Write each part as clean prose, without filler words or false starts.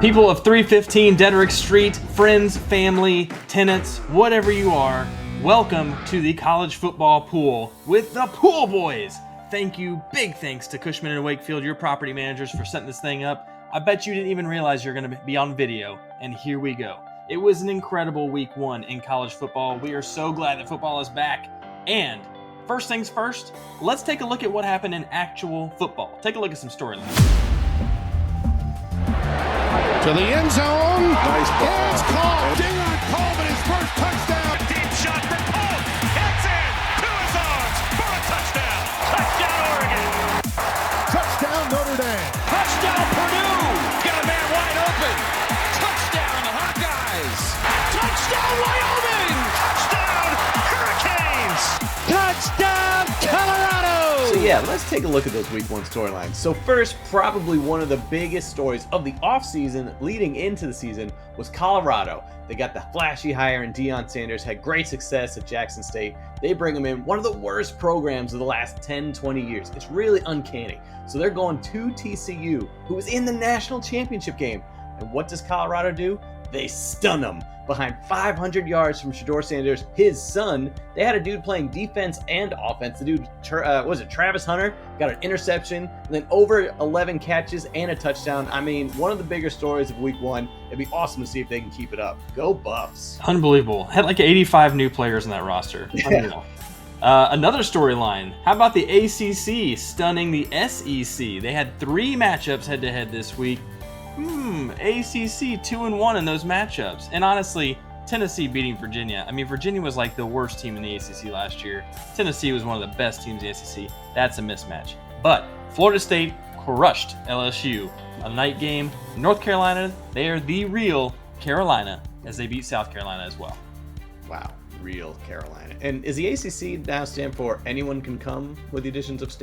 People of 315 Deaderick Street, friends, family, tenants, whatever you are, welcome to the college football pool with the Pool Boys. Thank you, big thanks to Cushman and Wakefield, your property managers, for setting this thing up. I bet you didn't even realize you're going to be on video, and here we go. It was an incredible week one in college football. We are so glad that football is back. And first things first, let's take a look at what happened in actual football. Take a look at some storylines. To the end zone. Nice ball. It's caught. Dion Coleman, his first touchdown. Deep shot for Cole. It's in to his arms for a touchdown. Touchdown, Oregon. Touchdown, Notre Dame. Touchdown, Purdue. Got a man wide open. Touchdown, Hawkeyes. Touchdown, Wyoming. Touchdown, Hurricanes. Touchdown, Colorado. So yeah, let's take a look at those week one storylines. So first, probably one of the biggest stories of the offseason leading into the season was Colorado. They got the flashy hire in Deion Sanders, had great success at Jackson State. They bring him in, one of the worst programs of the last 10, 20 years. It's really uncanny. So they're going to TCU, who was in the national championship game. And what does Colorado do? They stun them. Behind 500 yards from Shedeur Sanders, his son, they had a dude playing defense and offense. The dude, Travis Hunter, got an interception, and then over 11 catches and a touchdown. I mean, one of the bigger stories of week one. It'd be awesome to see if they can keep it up. Go Buffs. Unbelievable. Had like 85 new players in that roster. Unreal. Another storyline. How about the ACC stunning the SEC? They had 3 matchups head-to-head this week. ACC 2-1 in those matchups. And honestly, Tennessee beating Virginia. I mean, Virginia was like the worst team in the ACC last year. Tennessee was one of the best teams in the ACC. That's a mismatch. But Florida State crushed LSU. A night game. North Carolina, they are the real Carolina as they beat South Carolina as well. Wow, real Carolina. And is the ACC now stand for anyone can come with the additions of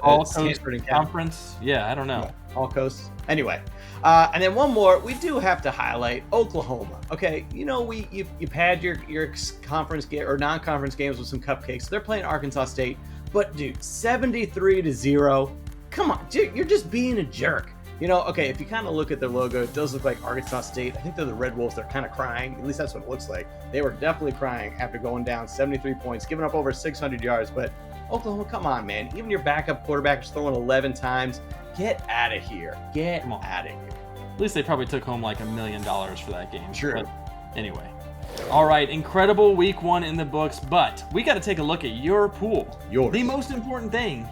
All Coast Conference? Yeah, I don't know. Yeah, all coasts. Anyway, and then one more, we do have to highlight Oklahoma. Okay, you know, you've had your conference or non-conference games with some cupcakes. They're playing Arkansas State, but dude, 73-0. Come on, dude, you're just being a jerk. You know, okay, if you kind of look at their logo, it does look like Arkansas State. I think they're the Red Wolves. They're kind of crying. At least that's what it looks like. They were definitely crying after going down 73 points, giving up over 600 yards. But Oklahoma, come on, man. Even your backup quarterback is throwing 11 times. Get out of here. Get out of here. At least they probably took home like $1 million for that game. Sure. But anyway. All right, incredible week one in the books, but we got to take a look at your pool. Yours. The most important thing,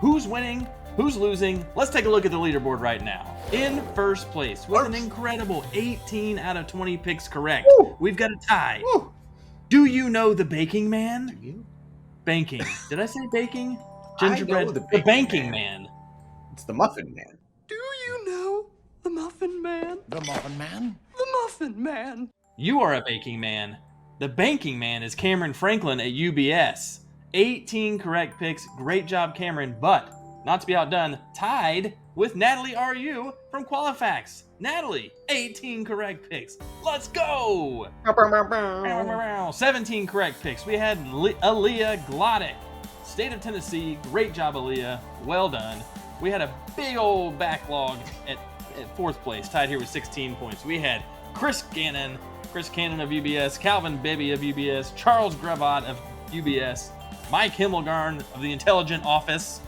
who's winning, who's losing? Let's take a look at the leaderboard right now. In first place with an incredible 18 out of 20 picks correct. Woo. We've got a tie. Woo. Do you know the baking man? Do you? Banking. Did I say baking? I Gingerbread. know the The banking man. It's the Muffin Man. Do you know the Muffin Man? The Muffin Man. The Muffin Man. You are a baking man. The banking man is Cameron Franklin at UBS. 18 correct picks. Great job, Cameron. But, not to be outdone, tied with Natalie RU from Qualifax. Natalie, 18 correct picks. Let's go! 17 correct picks. We had Aaliyah Gloddick. State of Tennessee. Great job, Aaliyah. Well done. We had a big old backlog at fourth place, tied here with 16 points. We had Chris Cannon of UBS, Calvin Bibby of UBS, Charles Grevot of UBS, Mike Himmelgarn of the Intelligent Office,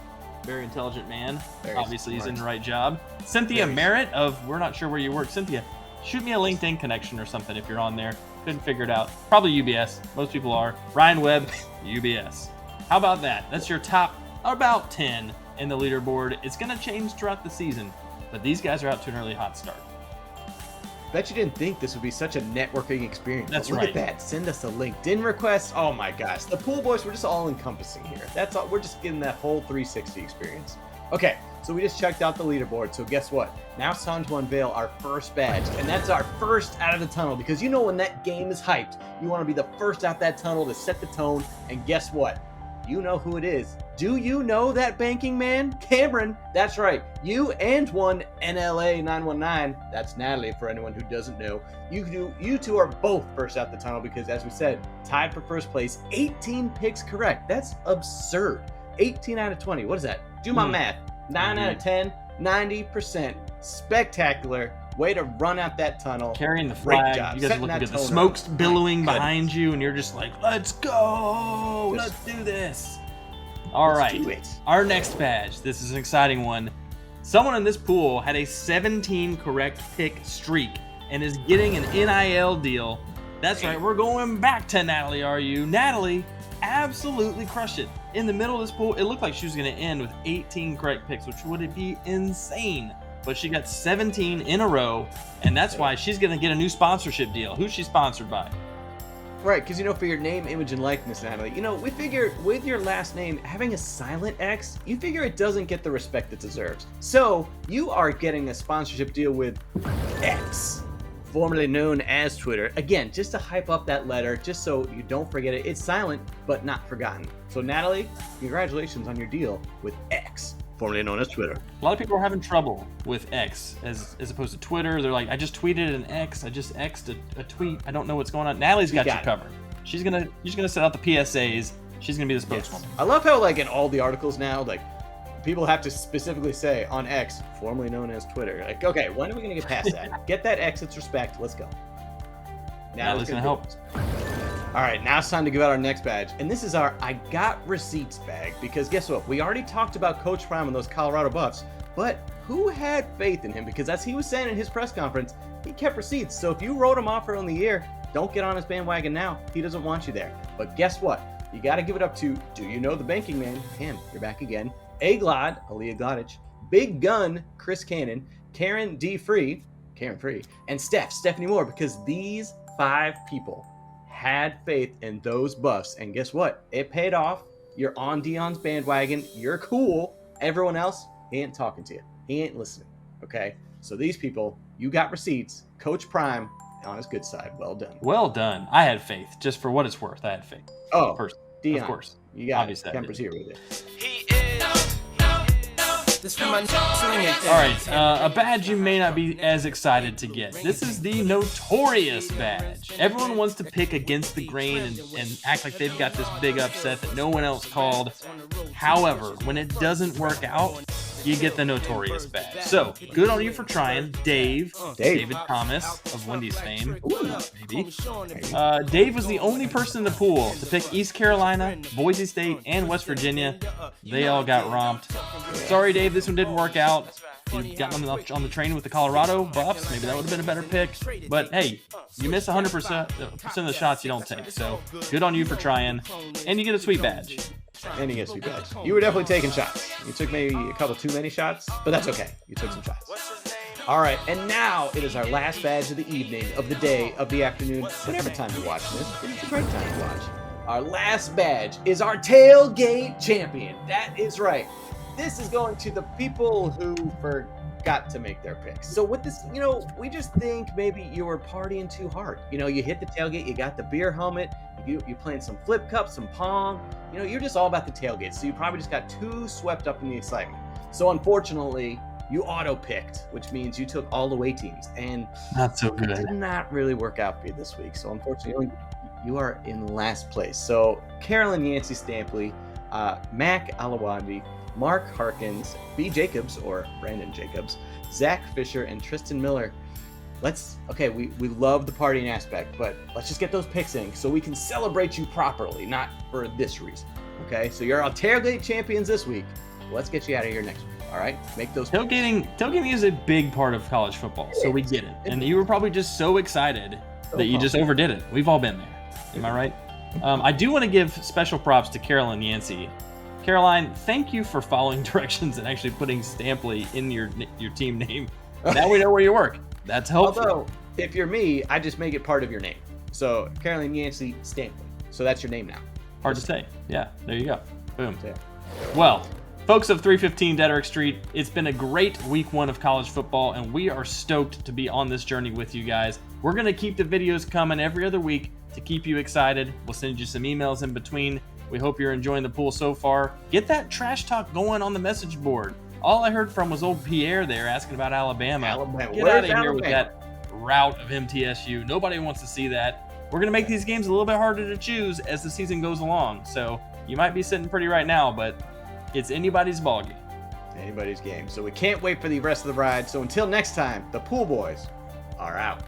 very intelligent man. Very Obviously, smart. he's in the right job. Cynthia Merritt of We're Not Sure Where You Work. Cynthia, shoot me a LinkedIn connection or something if you're on there. Couldn't figure it out. Probably UBS. Most people are. Ryan Webb, UBS. How about that? That's your top about 10 in the leaderboard. It's going to change throughout the season, but these guys are out to an early hot start. Bet you didn't think this would be such a networking experience. That's Look right. at that. Send us a LinkedIn request. Oh my gosh. The Pool Boys, we're just all encompassing here. That's all. We're just getting that whole 360 experience. Okay, so we just checked out the leaderboard. So guess what? Now it's time to unveil our first badge. And that's our first out of the tunnel, because you know when that game is hyped, you want to be the first out that tunnel to set the tone. And guess what? You know who it is. Do you know that banking man? Cameron. That's right. You and one NLA 919. That's Natalie for anyone who doesn't know. You two are both first out the tunnel because, as we said, tied for first place. 18 picks correct. That's absurd. 18 out of 20. What is that? Do my math. 9 out of 10. 90%. Spectacular. Way to run out that tunnel. Carrying the Great flag. job. You guys Setting look that good. The tone smoke's early. billowing My behind you, and you're just like, let's go. Just- Let's do this. All Let's right. do it. Our next badge. This is an exciting one. Someone in this pool had a 17 correct pick streak and is getting an NIL deal. That's right. We're going back to Natalie, are you? Natalie absolutely crushed it. In the middle of this pool, it looked like she was going to end with 18 correct picks, which would be insane. But she got 17 in a row, and that's why she's going to get a new sponsorship deal. Who's she sponsored by? Right, because for your name, image, and likeness, Natalie, we figure with your last name having a silent X, you figure it doesn't get the respect it deserves. So you are getting a sponsorship deal with X, formerly known as Twitter. Again, just to hype up that letter, just so you don't forget it. It's silent, but not forgotten. So Natalie, congratulations on your deal with X, formerly known as Twitter. A lot of people are having trouble with X as opposed to Twitter. They're like, I just tweeted an X. I just X'd a tweet. I don't know what's going on. Natalie's got you covered. She's gonna set out the PSAs. She's gonna be the spokeswoman. I love how in all the articles now, people have to specifically say on X, formerly known as Twitter. Okay, when are we gonna get past that? Get that X its respect. Let's go. Natalie's gonna help. All right, now it's time to give out our next badge. And this is our I Got Receipts bag, because guess what? We already talked about Coach Prime and those Colorado Buffs, but who had faith in him? Because as he was saying in his press conference, he kept receipts. So if you wrote him off early in the year, don't get on his bandwagon now. He doesn't want you there. But guess what? You got to give it up to, do you know the banking man? Him, you're back again. Aglod, Aaliyah Glodich, Big Gun, Chris Cannon, Karen Free, and Stephanie Moore, because these 5 people had faith in those Buffs, and guess what? It paid off. You're on Dion's bandwagon. You're cool. Everyone else, he ain't talking to you. He ain't listening. Okay? So these people, you got receipts. Coach Prime on his good side. Well done. Well done. I had faith. Just for what it's worth, I had faith. Oh, first, Dion, of course. You got Obviously it. Kemper's here with you. All right, a badge you may not be as excited to get. This is the Notorious badge. Everyone wants to pick against the grain and act like they've got this big upset that no one else called. However, when it doesn't work out, you get the Notorious badge. So, good on you for trying. David Thomas of Wendy's fame. Maybe. Dave was the only person in the pool to pick East Carolina, Boise State, and West Virginia. They all got romped. Sorry, Dave, this one didn't work out. You got on the train with the Colorado Buffs. Maybe that would have been a better pick. But hey, you miss 100% of the shots you don't take. So, good on you for trying. And you get a sweet badge. And you get a sweet badge. You were definitely taking shots. You took maybe a couple too many shots, but that's okay. You took some shots. All right, and now it is our last badge of the evening, of the day, of the afternoon, whatever time you're watching this. It's a great time to watch. Our last badge is our Tailgate Champion. That is right. This is going to the people who forgot to make their picks. So with this, we just think maybe you were partying too hard. You hit the tailgate, you got the beer helmet, you playing some flip cup, some pong. You're just all about the tailgate. So you probably just got too swept up in the excitement. So unfortunately, you auto-picked, which means you took all away teams. And not so good. It did not really work out for you this week. So unfortunately, you are in last place. So Carolyn Yancey Stampley, Mac Alawandi, Mark Harkins, B. Jacobs, or Brandon Jacobs, Zach Fisher, and Tristan Miller. We love the partying aspect, but let's just get those picks in so we can celebrate you properly, not for this reason. Okay, so you're our Tailgate champions this week. Let's get you out of here next week. All right, make those picks. Tailgating is a big part of college football, so we get it. And you were probably just so excited that you just overdid it. We've all been there. Am I right? I do want to give special props to Carolyn Yancey. Caroline, thank you for following directions and actually putting Stampley in your team name. Now we know where you work. That's helpful. Although, if you're me, I just make it part of your name. So, Caroline Yancey Stampley. So that's your name now. Hard to say. Yeah, there you go. Boom. Yeah. Well, folks of 315 Deaderick Street, it's been a great week 1 of college football, and we are stoked to be on this journey with you guys. We're going to keep the videos coming every other week to keep you excited. We'll send you some emails in between. We hope you're enjoying the pool so far. Get that trash talk going on the message board. All I heard from was old Pierre there asking about Alabama. Get out of here with that route of MTSU. Nobody wants to see that. We're going to make these games a little bit harder to choose as the season goes along. So you might be sitting pretty right now, but it's anybody's ballgame. Anybody's game. So we can't wait for the rest of the ride. So until next time, the Pool Boys are out.